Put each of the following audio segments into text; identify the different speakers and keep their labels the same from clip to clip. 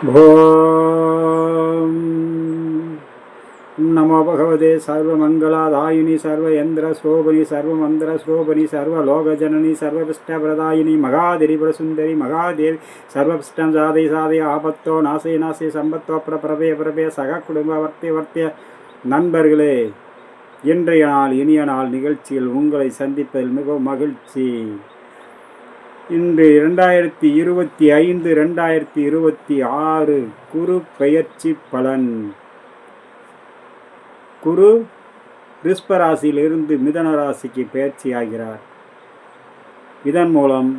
Speaker 1: ஓம் நமோ பகவதே சர்வமங்களாதாயினி சர்வயந்திர ஸ்ரோபனி சர்வமந்திர ஸ்ரோபனி சர்வலோகஜனனி சர்வபிஷ்டபிரதாயினி மகாதிரிபுரசுந்தரி மகாதேவி சர்வபிஷ்டம் சாதை சாதை ஆபத்தோ நாசை நாசை சம்பத்தோ பிரபே பிரபே சக குடும்ப வர்த்திய வர்த்திய நண்பர்களே, இன்றைய நாள் இனிய நாள் நிகழ்ச்சியில் உங்களை சந்திப்பதில் மிகவும் மகிழ்ச்சி. இன்று 2025 2026 குரு பெயர்ச்சி பலன். குரு ரிஷபராசியிலிருந்து மிதன ராசிக்கு பெயர்ச்சி ஆகிறார். இதன் மூலம்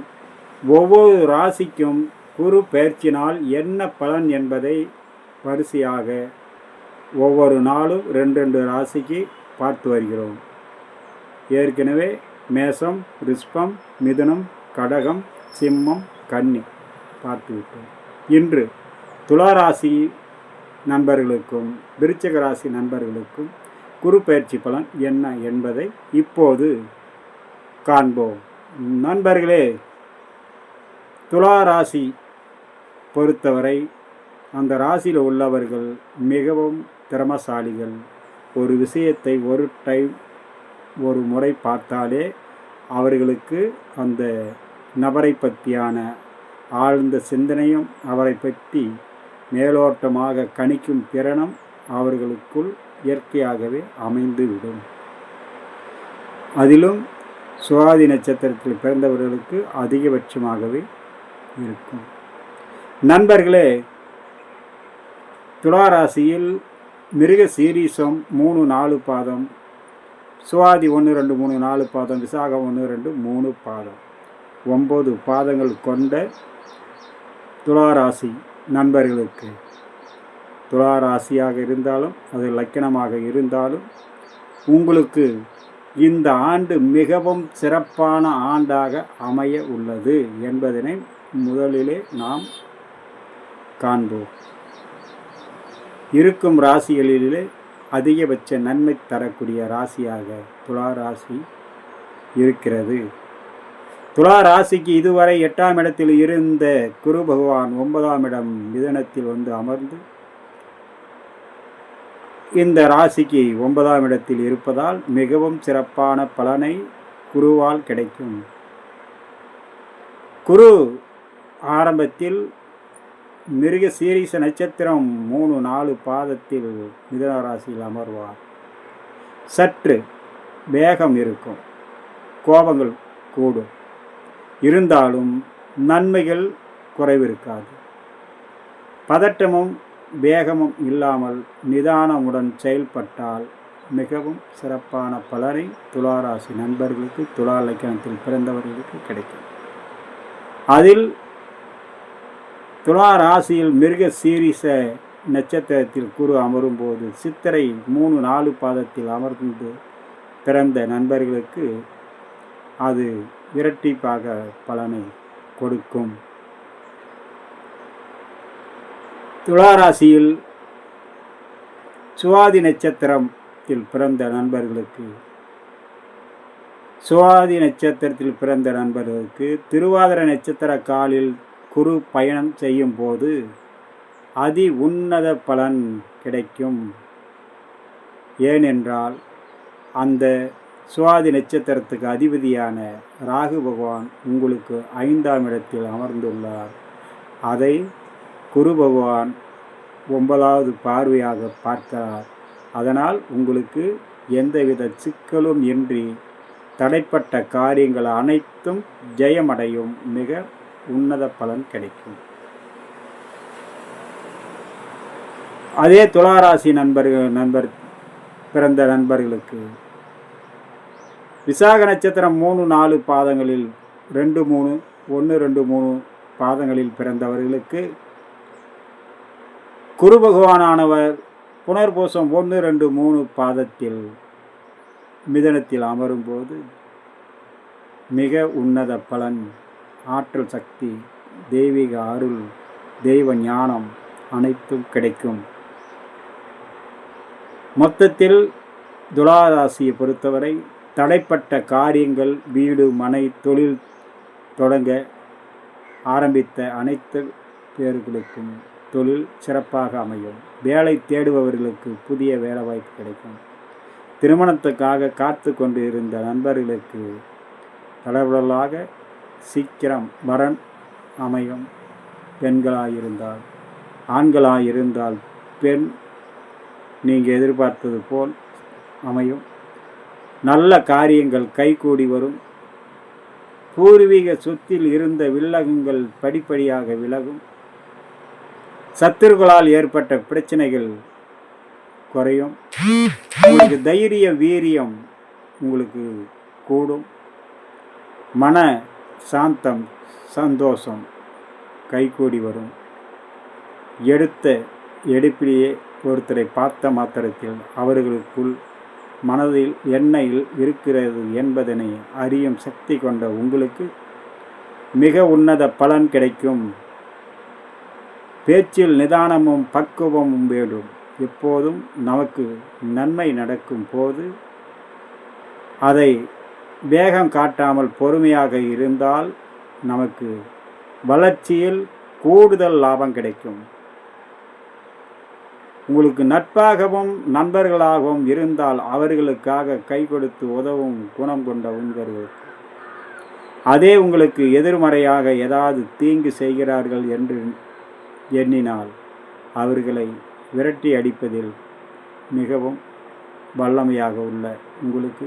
Speaker 1: ஒவ்வொரு ராசிக்கும் குரு பெயர்ச்சினால் என்ன பலன் என்பதை வரிசையாக ஒவ்வொரு நாளும் 2 ராசிக்கு பார்த்து வருகிறோம். ஏற்கனவே மேசம், ரிஷபம், மிதுனம், கடகம், சிம்மம், கன்னி பார்த்துவிட்டோம். இன்று துளாராசி நண்பர்களுக்கும் விருச்சிக ராசி நண்பர்களுக்கும் குரு பயிற்சி பலன் என்ன என்பதை இப்போது காண்போம். நண்பர்களே, துளாராசி பொறுத்தவரை அந்த ராசியில் உள்ளவர்கள் மிகவும் திறமசாலிகள். ஒரு விஷயத்தை ஒரு முறை பார்த்தாலே அவர்களுக்கு அந்த நபரை பற்றியான ஆழ்ந்த சிந்தனையும் அவரை பற்றி மேலோட்டமாக கணிக்கும் திறனும் அவர்களுக்குள் இயற்கையாகவே அமைந்துவிடும். அதிலும் சுவாதி நட்சத்திரத்தில் பிறந்தவர்களுக்கு அதிகபட்சமாகவே இருக்கும். நண்பர்களே, துளாராசியில் மிருக சீரிசம் 3-4 பாதம், சுவாதி 1-2-3-4 பாதம், விசாகம் 1-2-3 பாதம், 9 பாதங்கள் கொண்ட துளாராசி நண்பர்களுக்கு, துளாராசியாக இருந்தாலும் அது லக்கணமாக இருந்தாலும் உங்களுக்கு இந்த ஆண்டு மிகவும் சிறப்பான ஆண்டாக அமைய உள்ளது என்பதனை முதலிலே நாம் காண்போம். இருக்கும் ராசிகளிலே அதிகபட்ச நன்மை தரக்கூடிய ராசியாக துளாராசி இருக்கிறது. துளாராசிக்கு இதுவரை 8ஆம் இடத்தில் இருந்த குரு பகவான் 9ஆம் இடம் மிதனத்தில் வந்து அமர்ந்து இந்த ராசிக்கு 9ஆம் இடத்தில் இருப்பதால் மிகவும் சிறப்பான பலனை குருவால் கிடைக்கும். குரு ஆரம்பத்தில் மிருக சீரிச நட்சத்திரம் 3-4 பாதத்தில் மிதுன ராசியில் அமர்வார். சற்று வேகம் இருக்கும், கோபங்கள் கூடும், இருந்தாலும் நன்மைகள் குறைவிருக்காது. பதட்டமும் வேகமும் இல்லாமல் நிதானமுடன் செயல்பட்டால் மிகவும் சிறப்பான பலனை துளாராசி நண்பர்களுக்கு, துலா லக்கணத்தில் பிறந்தவர்களுக்கு கிடைக்கும். அதில் துலா ராசியில் மிருக சீரிச நட்சத்திரத்தில் குரு அமரும்போது சித்திரை 3-4 பாதத்தில் அமர்ந்து பிறந்த நண்பர்களுக்கு அது இரட்டிப்பாக பலனை கொடுக்கும். துளாராசியில் சுவாதி நட்சத்திரத்தில் பிறந்த நண்பர்களுக்கு, சுவாதி நட்சத்திரத்தில் பிறந்த நண்பர்களுக்கு திருவாதிரை நட்சத்திர காலில் குரு பயணம் செய்யும் போது அதி உன்னத பலன் கிடைக்கும். ஏனென்றால் அந்த சுவாதி நட்சத்திரத்துக்கு அதிபதியான ராகு பகவான் உங்களுக்கு 5ஆம் இடத்தில் அமர்ந்துள்ளார். அதை குரு பகவான் 9வது பார்வையாக பார்க்கிறார். அதனால் உங்களுக்கு எந்தவித சிக்கலும் இன்றி தடைப்பட்ட காரியங்கள் அனைத்தும் ஜெயமடையும், மிக உன்னத பலன் கிடைக்கும். அதே துளாராசி நண்பர் பிறந்த நண்பர்களுக்கு விசாக நட்சத்திரம் 3-4 பாதங்களில் 1-2-3 பாதங்களில் பிறந்தவர்களுக்கு குரு பகவானானவர் புனர்பூசம் 1-2-3 பாதத்தில் மிதனத்தில் அமரும்போது மிக உன்னத பலன், ஆற்றல் சக்தி, தெய்வீக அருள், தெய்வ ஞானம் அனைத்தும் கிடைக்கும். மொத்தத்தில் துளாராசியை பொறுத்தவரை தடைப்பட்ட காரியங்கள், வீடு, மனை, தொழில் தொடங்க ஆரம்பித்த அனைத்து பேர்களுக்கும் தொழில் சிறப்பாக அமையும். வேலை தேடுபவர்களுக்கு புதிய வேலை வாய்ப்பு கிடைக்கும். திருமணத்துக்காக காத்து கொண்டு இருந்த நண்பர்களுக்கு தடபுடலாக சீக்கிரம் வரன் அமையும். பெண்களாயிருந்தால், ஆண்களாயிருந்தால் பெண் நீங்கள் எதிர்பார்த்தது போல் அமையும். நல்ல காரியங்கள் கைகூடி வரும். பூர்வீக சொத்தில் இருந்த வில்லகங்கள் படிப்படியாக விலகும். சத்துருக்களால் ஏற்பட்ட பிரச்சனைகள் குறையும். உங்களுக்கு தைரிய வீரியம் உங்களுக்கு கூடும். மன சாந்தம் சந்தோஷம் கைகூடி வரும். எடுத்த எடுப்பிலேயே ஒருத்தரை பார்த்த மாத்திரத்தில் அவர்களுக்குள் மனதில் என்ன இருக்கிறது என்பதனை அறியும் சக்தி கொண்ட உங்களுக்கு மிக உன்னத பலன் கிடைக்கும். பேச்சில் நிதானமும் பக்குவமும் வேண்டும். எப்போதும் நமக்கு நன்மை நடக்கும் போது அதை வேகம் காட்டாமல் பொறுமையாக இருந்தால் நமக்கு வளர்ச்சியில் கூடுதல் லாபம் கிடைக்கும். உங்களுக்கு நட்பாகவும் நண்பர்களாகவும் இருந்தால் அவர்களுக்காக கை கொடுத்து உதவும் குணம் கொண்ட உண்பர்கள். அதே உங்களுக்கு எதிர்மறையாக ஏதாவது தீங்கு செய்கிறார்கள் என்று எண்ணினால் அவர்களை விரட்டி அடிப்பதில் மிகவும் வல்லமையாக உள்ள உங்களுக்கு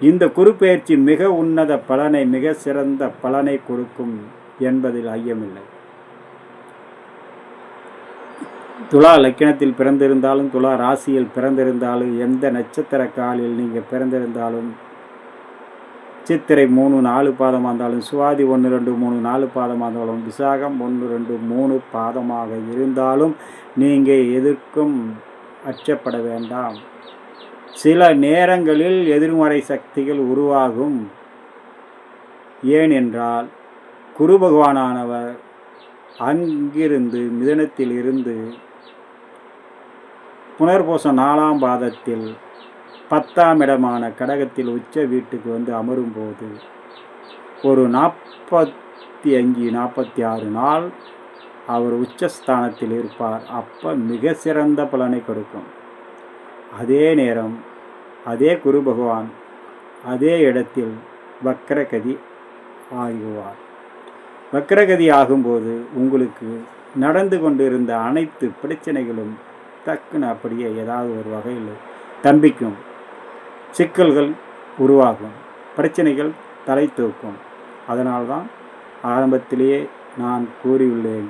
Speaker 1: இந்த குருப்பெயர்ச்சி மிக உன்னத பலனை, மிக சிறந்த பலனை கொடுக்கும் என்பதில் ஐயமில்லை. துலா லக்கினத்தில் பிறந்திருந்தாலும், துலா ராசியில் பிறந்திருந்தாலும், எந்த நட்சத்திர காலில் நீங்கள் பிறந்திருந்தாலும், சித்திரை 3, 4 பாதமாக இருந்தாலும், சுவாதி 1, 2, 3, 4 பாதமாக இருந்தாலும், விசாகம் 1, 2, 3 பாதமாக இருந்தாலும் நீங்கள் எதற்கும் அச்சப்பட வேண்டாம். சில நேரங்களில் எதிர்மறை சக்திகள் உருவாகும். ஏனென்றால் குரு பகவானானவர் அங்கிருந்து மிதுனத்தில் இருந்து புனர்பூசம் 4ஆம் பாதத்தில் 10ஆம் இடமான கடகத்தில் உச்ச வீட்டுக்கு வந்து அமரும்போது ஒரு 45-46 நாள் அவர் உச்சஸ்தானத்தில் இருப்பார். அப்போ மிக சிறந்த பலனை கொடுக்கும். அதே நேரம் அதே குரு பகவான் அதே இடத்தில் வக்ரகதி ஆகுவார். வக்ரகதி ஆகும்போது உங்களுக்கு நடந்து கொண்டிருந்த அனைத்து பிரச்சனைகளும் டக்குன்னு அப்படியே ஏதாவது ஒரு வகையில் தம்பிக்கும். சிக்கல்கள் உருவாகும், பிரச்சனைகள் தலை தூக்கும். அதனால்தான் ஆரம்பத்திலேயே நான் கூறியுள்ளேன்,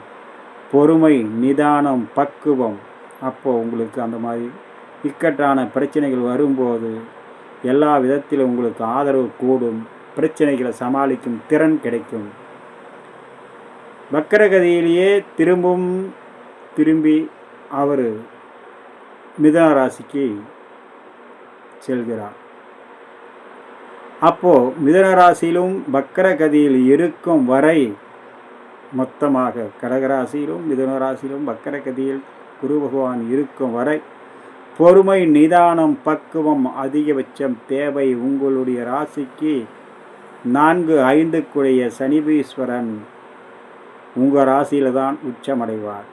Speaker 1: பொறுமை, நிதானம், பக்குவம். அப்போது உங்களுக்கு அந்த மாதிரி இக்கட்டான பிரச்சனைகள் வரும்போது எல்லா விதத்திலும் உங்களுக்கு ஆதரவு கூடும். பிரச்சனைகளை சமாளிக்கும் திறன் கிடைக்கும். வக்கரகதியிலேயே திரும்பி அவர் மிதுன ராசிக்கு செல்கிறார். அப்போது மிதுன ராசியிலும் வக்கரகதியில் இருக்கும் வரை, மொத்தமாக கடகராசியிலும் மிதுன ராசியிலும் வக்கரகதியில் குரு பகவான் இருக்கும் வரை பொறுமை, நிதானம், பக்குவம் அதிகபட்சம் தேவை. உங்களுடைய ராசிக்கு 4-5க்குடைய சனிபீஸ்வரன் உங்கள் ராசியில் தான் உச்சமடைவார்.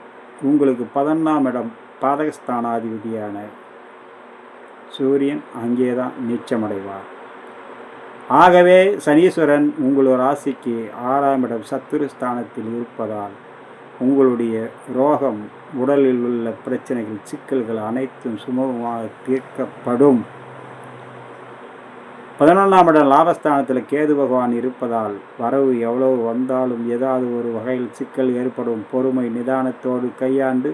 Speaker 1: உங்களுக்கு 11ஆம் இடம் பாதகஸ்தானாதிபதியான சூரியன் அங்கே தான் நீச்சமடைவார். ஆகவே சனீஸ்வரன் உங்கள் ராசிக்கு 6ஆம் இடம் சத்துருஸ்தானத்தில் இருப்பதால் உங்களுடைய ரோகம், உடலில் உள்ள பிரச்சனைகள், சிக்கல்கள் அனைத்தும் சுமூகமாக தீர்க்கப்படும். 11ஆம் இடம் லாபஸ்தானத்தில் கேது பகவான் இருப்பதால் வரவு எவ்வளவு வந்தாலும் ஏதாவது ஒரு வகையில் சிக்கல் ஏற்படும். பொறுமை, நிதானத்தோடு கையாண்டு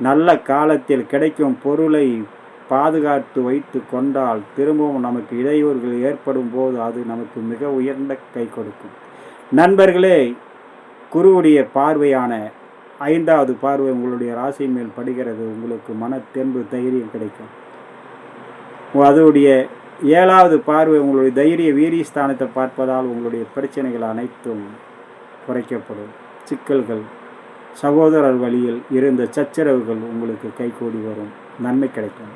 Speaker 1: நல்ல காலத்தில் கிடைக்கும் பொருளை பாதுகாத்து வைத்து கொண்டால் திரும்பவும் நமக்கு இடையூறுகள் ஏற்படும் போது அது நமக்கு மிக உயர்ந்த கை கொடுக்கும். நண்பர்களே, குருவுடைய பார்வையான 5வது பார்வை உங்களுடைய ராசி மேல் படுகிறது. உங்களுக்கு மன தெம்பு, தைரியம் கிடைக்கும். அதோடைய 7வது பார்வை உங்களுடைய தைரிய வீரியஸ்தானத்தை பார்ப்பதால் உங்களுடைய பிரச்சனைகள் அனைத்தும் குறைக்கப்படும். சிக்கல்கள், சகோதரர் வழியில் இருந்த சச்சரவுகள் உங்களுக்கு கைகூடி வரும். நன்மை கிடைக்கும்.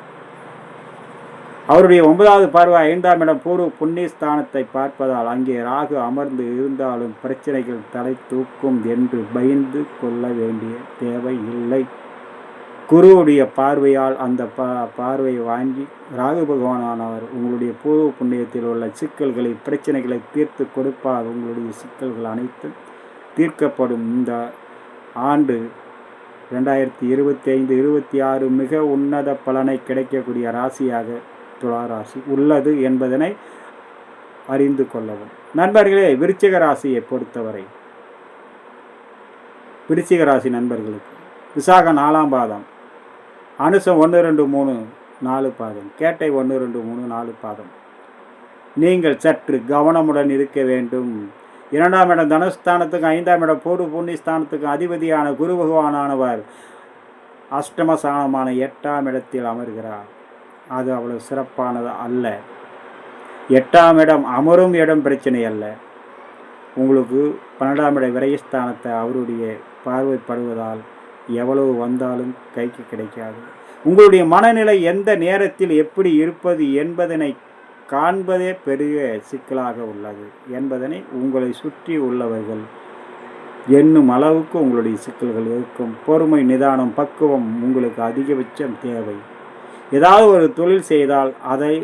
Speaker 1: அவருடைய 9வது பார்வை 5ஆம் இடம் பூர்வ புண்ணிய ஸ்தானத்தை பார்ப்பதால் அங்கே ராகு அமர்ந்து இருந்தாலும் பிரச்சனைகள் தலை தூக்கும் என்று பயந்து கொள்ள வேண்டிய தேவை இல்லை. குருவுடைய பார்வையால் அந்த பார்வையை வாங்கி ராகு பகவானானவர் உங்களுடைய பூர்வ புண்ணியத்தில் உள்ள சிக்கல்களை பிரச்சனைகளை தீர்த்து கொடுப்பார். உங்களுடைய சிக்கல்கள் அனைத்தும் தீர்க்கப்படும். இந்த ஆண்டு 2025-26 மிக உன்னத பலனை கிடைக்கக்கூடிய ராசியாக துலா ராசி உள்ளது என்பதனை அறிந்து கொள்ளவும். நண்பர்களே, விருச்சிக ராசியை பொறுத்தவரை விருச்சிக ராசி நண்பர்களுக்கு விசாக 4ஆம் பாதம், அனுசம் 1, 2, 3, 4 பாதம், கேட்டை 1, 2, 3, 4 பாதம். நீங்கள் சற்று கவனமுடன் இருக்க வேண்டும். 2ஆம் இடம் தனஸ்தானத்துக்கு 5ஆம் இடம் பூர்வ புண்ணியஸ்தானத்துக்கு அதிபதியான குரு பகவானானவர் அஷ்டமஸ்தானமான 8ஆம் இடத்தில் அமர்கிறார். அது அவ்வளவு சிறப்பானது அல்ல. 8ஆம் இடம் அமரும் இடம் பிரச்சனை அல்ல. உங்களுக்கு 12ஆம் இட விரயஸ்தானத்தை அவருடைய பார்வைப்படுவதால் எவ்வளவு வந்தாலும் கைக்கு கிடைக்காது. உங்களுடைய மனநிலை எந்த நேரத்தில் எப்படி இருப்பது என்பதனை காண்பதே பெரிய சிக்கலாக உள்ளது என்பதனை உங்களை சுற்றி உள்ளவர்கள் எண்ணும் அளவுக்கு உங்களுடைய சிக்கல்கள் இருக்கும். பொறுமை, நிதானம், பக்குவம் உங்களுக்கு அதிகபட்சம் தேவை. ஏதாவது ஒரு தொழில் செய்தால் அதை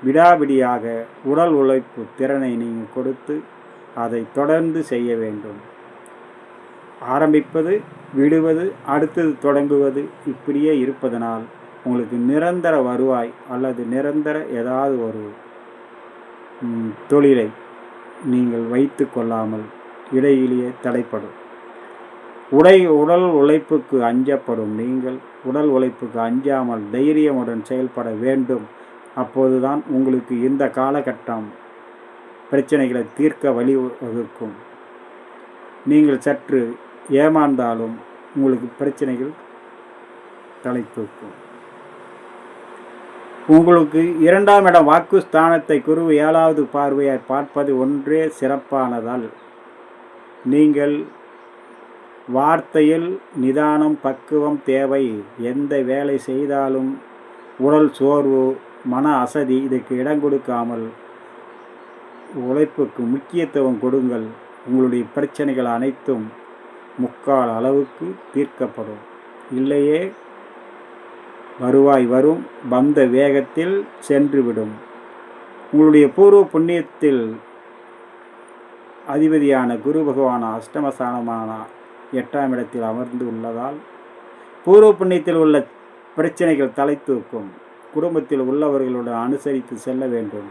Speaker 1: விடாபிடியாக உடல் உழைப்பு திறனை நீங்கள் கொடுத்து அதை தொடர்ந்து செய்ய வேண்டும். ஆரம்பிப்பது, விடுவது, அடுத்தது தொடங்குவது இப்படியே இருப்பதனால் உங்களுக்கு நிரந்தர வருவாய் அல்லது நிரந்தர ஏதாவது ஒரு தொழிலை நீங்கள் வைத்து கொள்ளாமல் இடையிலேயே தடைப்படும். உடல் உழைப்புக்கு அஞ்சப்படும். நீங்கள் உடல் உழைப்புக்கு அஞ்சாமல் தைரியமுடன் செயல்பட வேண்டும். அப்போதுதான் உங்களுக்கு இந்த காலகட்டம் பிரச்சனைகளை தீர்க்க வழிவகுக்கும். நீங்கள் சற்று ஏமாந்தாலும் உங்களுக்கு பிரச்சனைகள் தலை தூக்கும். உங்களுக்கு 2ஆம் இடம் வாக்கு ஸ்தானத்தை குரு 7வது பார்வையாய் பார்ப்பது ஒன்றே சிறப்பானதால் நீங்கள் வார்த்தையில் நிதானம், பக்குவம் தேவை. எந்த வேலை செய்தாலும் உடல் சோர்வு, மன அசதி இதற்கு இடம் கொடுக்காமல் உழைப்புக்கு முக்கியத்துவம் கொடுங்கள். உங்களுடைய பிரச்சனைகள் அனைத்தும் முக்கால் அளவுக்கு தீர்க்கப்படும். இல்லையே வருவாய் வரும், வந்த வேகத்தில் சென்றுவிடும். உங்களுடைய பூர்வ புண்ணியத்தில் அதிபதியான குரு பகவான் அஷ்டமஸ்தானமான 8ஆம் இடத்தில் அமர்ந்து உள்ளதால் பூர்வ புண்ணியத்தில் உள்ள பிரச்சனைகள் தலை தூக்கும். குடும்பத்தில் உள்ளவர்களுடன் அனுசரித்து செல்ல வேண்டும்.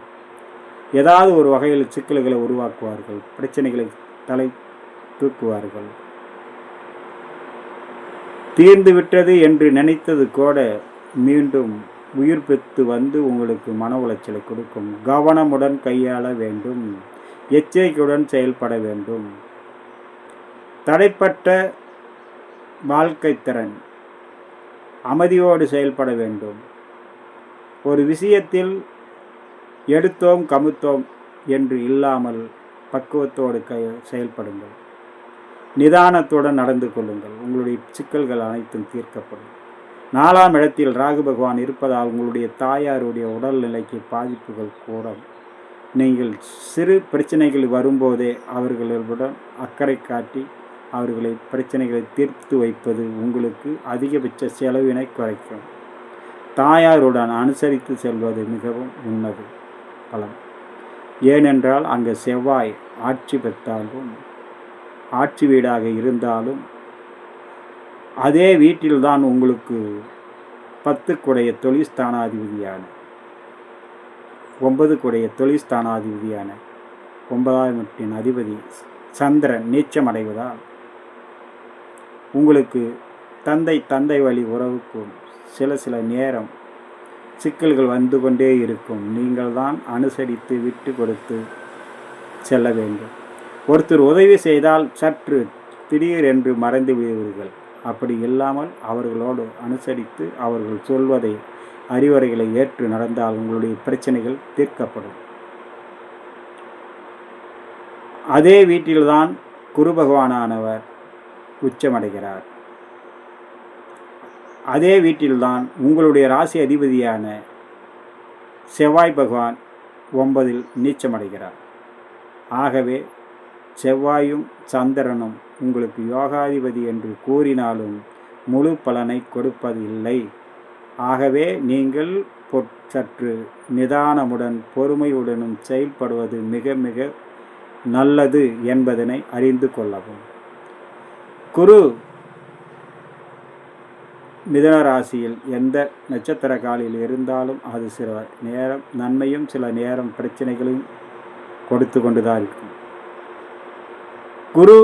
Speaker 1: ஏதாவது ஒரு வகையில் சிக்கல்களை உருவாக்குவார்கள், பிரச்சனைகளை தலை தூக்குவார்கள். தீர்ந்து விட்டது என்று நினைத்தது கூட மீண்டும் உயிர் பெற்று வந்து உங்களுக்கு மன உளைச்சலை கொடுக்கும். கவனமுடன் கையாள வேண்டும். எச்சரிக்கையுடன் செயல்பட வேண்டும். தடைப்பட்ட வாழ்க்கை திறன், அமைதியோடு செயல்பட வேண்டும். ஒரு விஷயத்தில் எடுத்தோம் கமுத்தோம் என்று இல்லாமல் பக்குவத்தோடு செயல்படுங்கள். நிதானத்துடன் நடந்து கொள்ளுங்கள். உங்களுடைய சிக்கல்கள் அனைத்தும் தீர்க்கப்படும். 4ஆம் இடத்தில் ராகு பகவான் இருப்பதால் உங்களுடைய தாயாருடைய உடல்நிலைக்கு பாதிப்புகள் கூடும். நீங்கள் சிறு பிரச்சனைகள் வரும்போதே அவர்களுடன் அக்கறை காட்டி அவர்களை பிரச்சனைகளை தீர்த்து வைப்பது உங்களுக்கு அதிகபட்ச செலவினை குறைக்கும். தாயாருடன் அனுசரித்து செல்வது மிகவும் உன்னத பலம். ஏனென்றால் அங்கே செவ்வாய் ஆட்சி பெற்றாலும் ஆட்சி வீடாக இருந்தாலும் அதே வீட்டில்தான் உங்களுக்கு 10 தொழில் ஸ்தானாதிபதியான 9 தொழில் ஸ்தானாதிபதியான 9ஆம் வீட்டின் அதிபதி சந்திரன் நீச்சமடைவதால் உங்களுக்கு தந்தை வழி உறவுக்கும் சில நேரம் சிக்கல்கள் வந்து கொண்டே இருக்கும். நீங்கள் தான் அனுசரித்து விட்டு கொடுத்து செல்ல வேண்டும். ஒருத்தர் உதவி செய்தால் சற்று திடீரென்று மறைந்து விடுவீர்கள். அப்படி இல்லாமல் அவர்களோடு அனுசரித்து அவர்கள் சொல்வதை அறிவுரைகளை ஏற்று நடந்தால் உங்களுடைய பிரச்சனைகள் தீர்க்கப்படும். அதே வீட்டில்தான் குரு பகவானானவர் உச்சமடைகிறார். அதே வீட்டில்தான் உங்களுடைய ராசி அதிபதியான செவ்வாய் பகவான் 9ல் நீச்சமடைகிறார். ஆகவே செவ்வாயும் சந்திரனும் உங்களுக்கு யோகாதிபதி என்று கூறினாலும் முழு பலனை கொடுப்பதில்லை. ஆகவே நீங்கள் சற்று நிதானமுடன் பொறுமையுடனும் செயல்படுவது மிக மிக நல்லது என்பதனை அறிந்து கொள்ளவும். குரு மிதுன ராசியில் எந்த நட்சத்திர காலில் இருந்தாலும் அது சில நேரம் நன்மையும் சில நேரம் பிரச்சனைகளையும் கொடுத்து கொண்டுதான் இருக்கும். குரு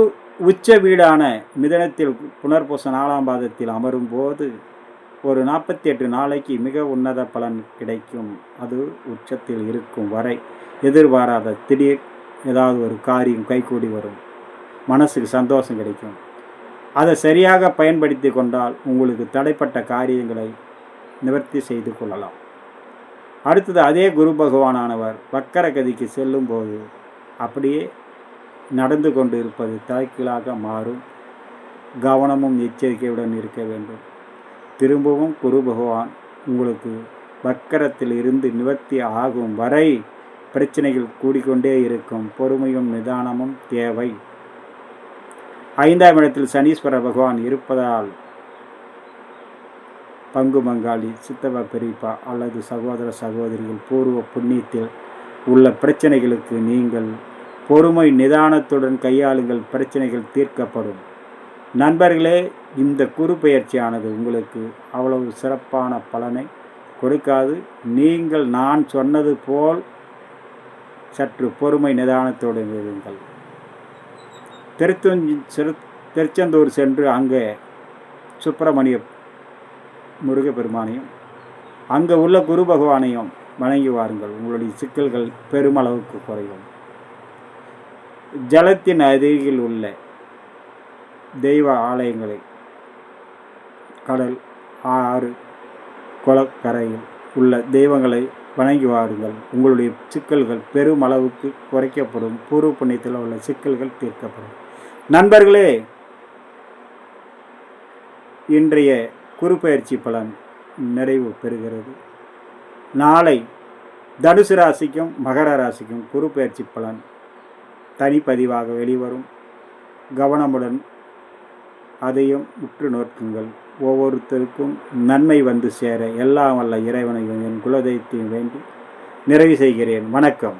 Speaker 1: உச்ச வீடான மிதுனத்தில் புனர்பூச 4ஆம் பாதத்தில் அமரும் போது ஒரு 48 நாளைக்கு மிக உன்னத பலன் கிடைக்கும். அது உச்சத்தில் இருக்கும் வரை எதிர்பாராத திடீர் ஏதாவது ஒரு காரியம் கைகூடி வரும், மனசுக்கு சந்தோஷம் கிடைக்கும். அதை சரியாக பயன்படுத்தி கொண்டால் உங்களுக்கு தடைப்பட்ட காரியங்களை நிவர்த்தி செய்து கொள்ளலாம். அடுத்தது அதே குரு பகவானானவர் வக்கர கதிக்கு செல்லும்போது அப்படியே நடந்து கொண்டு இருப்பது தலைகீழாக மாறும். கவனமும் எச்சரிக்கையுடன் இருக்க வேண்டும். திரும்பவும் குரு பகவான் உங்களுக்கு வக்கரத்தில் இருந்து நிவர்த்தி ஆகும் வரை பிரச்சனைகள் கூடிக்கொண்டே இருக்கும். பொறுமையும் நிதானமும் தேவை. 5ஆம் இடத்தில் சனீஸ்வர பகவான் இருப்பதால் பங்கு பங்காளி, சித்தப்பா, பெரியப்பா அல்லது சகோதர சகோதரிகள் பூர்வ புண்ணியத்தில் உள்ள பிரச்சனைகளுக்கு நீங்கள் பொறுமை நிதானத்துடன் கையாளுங்கள். பிரச்சனைகள் தீர்க்கப்படும். நண்பர்களே, இந்த குரு பெயர்ச்சியானது உங்களுக்கு அவ்வளவு சிறப்பான பலனை கொடுக்காது. நீங்கள் நான் சொன்னது போல் சற்று பொறுமை நிதானத்தோடு இருங்கள். திருச்செந்தூர் சென்று அங்கே சுப்பிரமணிய முருகப்பெருமானையும் அங்கே உள்ள குரு பகவானையும் வணங்கி வாருங்கள். உங்களுடைய சிக்கல்கள் பெருமளவுக்கு குறையும். ஜலத்தின் அருகில் உள்ள தெய்வ ஆலயங்களை, கடல், ஆறு, குளக்கரையில் உள்ள தெய்வங்களை வணங்கி வாருங்கள். உங்களுடைய சிக்கல்கள் பெருமளவுக்கு குறைக்கப்படும். பூர்வ புண்ணியத்தில் உள்ள சிக்கல்கள் தீர்க்கப்படும். நண்பர்களே, இன்றைய குரு பயிற்சி பலன் நிறைவு பெறுகிறது. நாளை தனுசு ராசிக்கும் மகர ராசிக்கும் குரு பயிற்சி பலன் தனிப்பதிவாக வெளிவரும். கவனமுடன் அதையும் உற்று நோக்குங்கள். ஒவ்வொருத்தருக்கும் நன்மை வந்து சேர எல்லாம் வல்ல இறைவனையும் என் குலதெய்வத்தையும் வேண்டி நிறைவு செய்கிறேன். வணக்கம்.